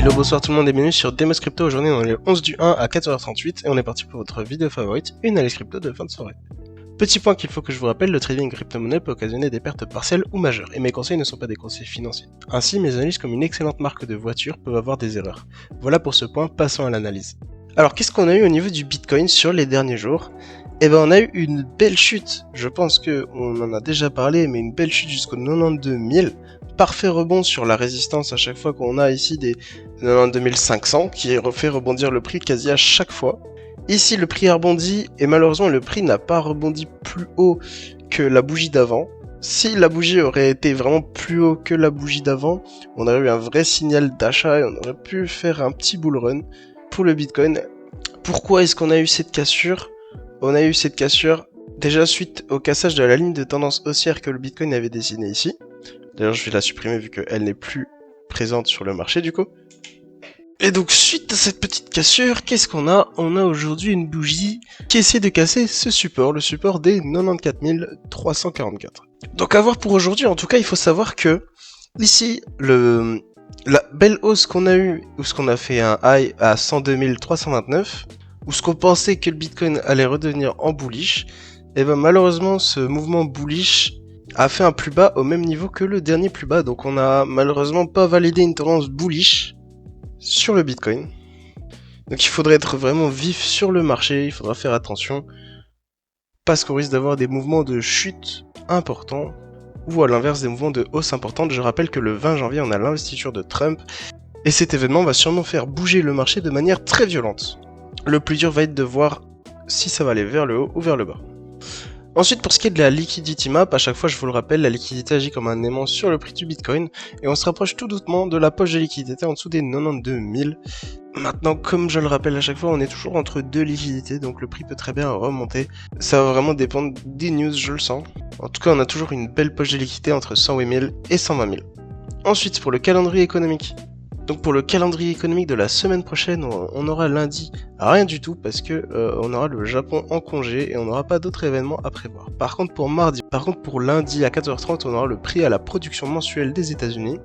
Hello, bonsoir tout le monde et bienvenue sur Demos Crypto. Aujourd'hui on est le 11 du 1 à 14h38 et on est parti pour votre vidéo favorite, une analyse crypto de fin de soirée. Petit point qu'il faut que je vous rappelle, le trading crypto-monnaie peut occasionner des pertes partielles ou majeures, et mes conseils ne sont pas des conseils financiers. Ainsi, mes analyses comme une excellente marque de voiture peuvent avoir des erreurs. Voilà pour ce point, passons à l'analyse. Alors qu'est-ce qu'on a eu au niveau du Bitcoin sur les derniers jours ? Eh ben on a eu une belle chute, je pense qu'on en a déjà parlé, mais une belle chute jusqu'aux 92 000. Parfait rebond sur la résistance à chaque fois qu'on a ici des 92 500 qui fait rebondir le prix quasi à chaque fois. Ici le prix a rebondi et malheureusement le prix n'a pas rebondi plus haut que la bougie d'avant. Si la bougie aurait été vraiment plus haut que la bougie d'avant, on aurait eu un vrai signal d'achat et on aurait pu faire un petit bull run pour le Bitcoin. Pourquoi est-ce qu'on a eu cette cassure ? On a eu cette cassure déjà suite au cassage de la ligne de tendance haussière que le Bitcoin avait dessinée ici. D'ailleurs, je vais la supprimer vu qu'elle n'est plus présente sur le marché du coup. Et donc, suite à cette petite cassure, qu'est-ce qu'on a ? On a aujourd'hui une bougie qui essaie de casser ce support, le support des 94 344. Donc, à voir pour aujourd'hui, en tout cas, il faut savoir que ici, la belle hausse qu'on a eue, où ce qu'on a fait un high à 102 329, où ce qu'on pensait que le Bitcoin allait redevenir en bullish, et ben malheureusement, ce mouvement bullish a fait un plus bas au même niveau que le dernier plus bas, donc on a malheureusement pas validé une tendance bullish sur le Bitcoin. Donc il faudrait être vraiment vif sur le marché, il faudra faire attention, parce qu'on risque d'avoir des mouvements de chute importants, ou à l'inverse des mouvements de hausse importante. Je rappelle que le 20 janvier on a l'investiture de Trump, et cet événement va sûrement faire bouger le marché de manière très violente. Le plus dur va être de voir si ça va aller vers le haut ou vers le bas. Ensuite, pour ce qui est de la liquidity map, à chaque fois je vous le rappelle, la liquidité agit comme un aimant sur le prix du Bitcoin et on se rapproche tout doucement de la poche de liquidité en dessous des 92 000. Maintenant, comme je le rappelle à chaque fois, on est toujours entre deux liquidités, donc le prix peut très bien remonter. Ça va vraiment dépendre des news, je le sens. En tout cas, on a toujours une belle poche de liquidité entre 108 000 et 120 000. Ensuite, pour le calendrier économique. Donc pour le calendrier économique de la semaine prochaine, on aura lundi rien du tout parce que on aura le Japon en congé et on n'aura pas d'autres événements à prévoir. Par contre pour lundi à 14h30, on aura le prix à la production mensuelle des États-Unis.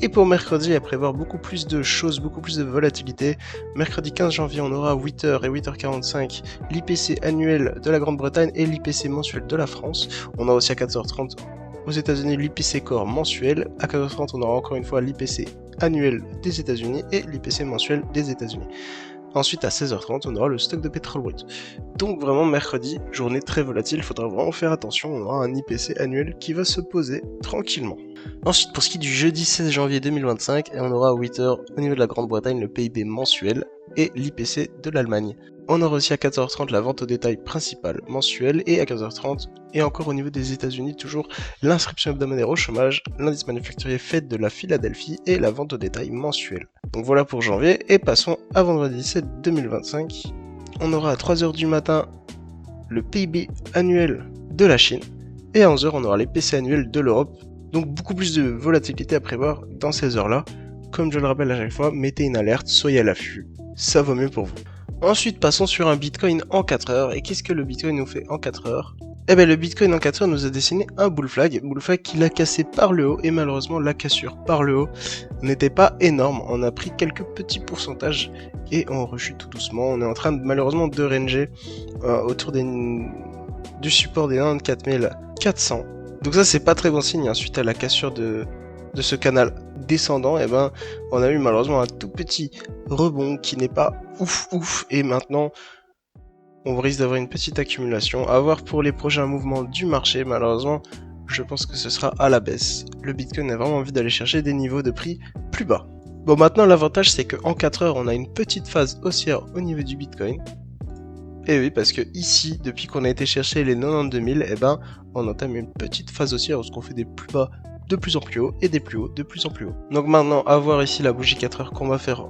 Et pour mercredi, à prévoir beaucoup plus de choses, beaucoup plus de volatilité. Mercredi 15 janvier, on aura à 8h et 8h45 l'IPC annuel de la Grande-Bretagne et l'IPC mensuel de la France. On aura aussi à 14h30 aux États-Unis l'IPC Core mensuel. À 14h30, on aura encore une fois l'IPC annuel des États-Unis et l'IPC mensuel des États-Unis. Ensuite, à 16h30, on aura le stock de pétrole brut. Donc vraiment, mercredi, journée très volatile, il faudra vraiment faire attention, on aura un IPC annuel qui va se poser tranquillement. Ensuite, pour ce qui est du jeudi 16 janvier 2025, on aura à 8h au niveau de la Grande-Bretagne le PIB mensuel et l'IPC de l'Allemagne. On aura aussi à 14h30 la vente au détail principale mensuelle et à 15h30 et encore au niveau des États-Unis toujours l'inscription hebdomadaire au chômage, l'indice manufacturier Fed de la Philadelphie et la vente au détail mensuelle. Donc voilà pour janvier et passons à vendredi 7 2025. On aura à 3h du matin le PIB annuel de la Chine et à 11h on aura les PC annuels de l'Europe. Donc beaucoup plus de volatilité à prévoir dans ces heures-là. Comme je le rappelle à chaque fois, mettez une alerte, soyez à l'affût, ça vaut mieux pour vous. Ensuite, passons sur un Bitcoin en 4 heures. Et qu'est-ce que le Bitcoin nous fait en 4 heures ? Eh bien, le Bitcoin en 4 heures nous a dessiné un bull flag qui l'a cassé par le haut. Et malheureusement, la cassure par le haut n'était pas énorme. On a pris quelques petits pourcentages et on rechute tout doucement. On est en train malheureusement de ranger autour du support des 94 400. Donc ça, c'est pas très bon signe. Suite à la cassure de ce canal descendant, et ben on a eu malheureusement un tout petit rebond qui n'est pas ouf et maintenant on risque d'avoir une petite accumulation. À voir pour les prochains mouvements du marché, malheureusement je pense que ce sera à la baisse. Le Bitcoin a vraiment envie d'aller chercher des niveaux de prix plus bas. Bon, maintenant l'avantage c'est qu'en 4 heures on a une petite phase haussière au niveau du Bitcoin. Et oui, parce que ici, depuis qu'on a été chercher les 92 000, et ben on entame une petite phase haussière où on fait des plus bas de plus en plus haut et des plus hauts de plus en plus haut. Donc maintenant, à voir ici la bougie 4 heures qu'on va faire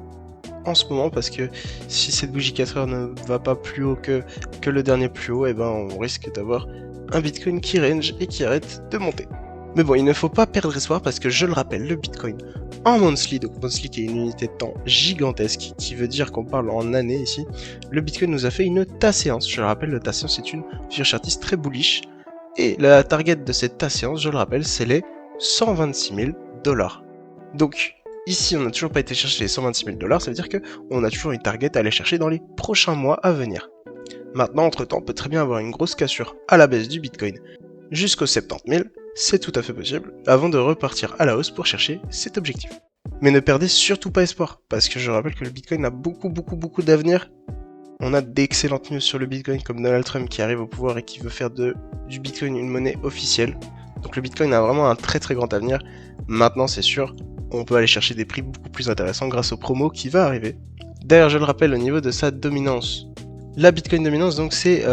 en ce moment, parce que si cette bougie 4 heures ne va pas plus haut que le dernier plus haut, et ben on risque d'avoir un Bitcoin qui range et qui arrête de monter. Mais bon, il ne faut pas perdre espoir parce que je le rappelle, le Bitcoin en monthly, donc monthly qui est une unité de temps gigantesque, qui veut dire qu'on parle en années ici, le Bitcoin nous a fait une tas-séance. Je le rappelle, le tas-séance c'est une future chartiste très bullish, et la target de cette tas-séance, je le rappelle, c'est les 126 000 $. Donc Ici, on n'a toujours pas été chercher les 126 000 $, ça veut dire qu'on a toujours une target à aller chercher dans les prochains mois à venir. Maintenant, entre-temps, on peut très bien avoir une grosse cassure à la baisse du Bitcoin jusqu'aux 70 000, c'est tout à fait possible, avant de repartir à la hausse pour chercher cet objectif. Mais ne perdez surtout pas espoir, parce que je rappelle que le Bitcoin a beaucoup d'avenir. On a d'excellentes news sur le Bitcoin, comme Donald Trump qui arrive au pouvoir et qui veut faire du Bitcoin une monnaie officielle. Donc le Bitcoin a vraiment un très grand avenir. Maintenant, c'est sûr, on peut aller chercher des prix beaucoup plus intéressants grâce aux promos qui va arriver. D'ailleurs, je le rappelle, au niveau de sa dominance, la Bitcoin dominance, donc c'est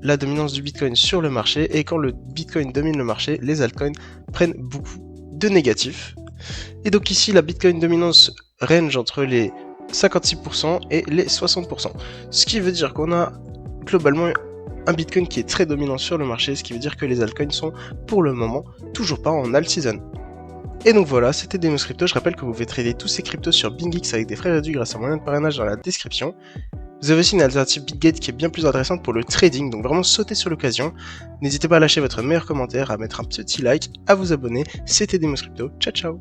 la dominance du Bitcoin sur le marché, et quand le Bitcoin domine le marché, les altcoins prennent beaucoup de négatifs. Et donc ici, la Bitcoin dominance range entre les 56% et les 60%. Ce qui veut dire qu'on a globalement un Bitcoin qui est très dominant sur le marché, ce qui veut dire que les altcoins sont pour le moment toujours pas en alt season. Et donc voilà, c'était Demos Crypto. Je rappelle que vous pouvez trader tous ces cryptos sur BingX avec des frais réduits grâce à un moyen de parrainage dans la description. Vous avez aussi une alternative Bitgate qui est bien plus intéressante pour le trading, donc vraiment sautez sur l'occasion. N'hésitez pas à lâcher votre meilleur commentaire, à mettre un petit like, à vous abonner. C'était Demos Crypto. Ciao ciao.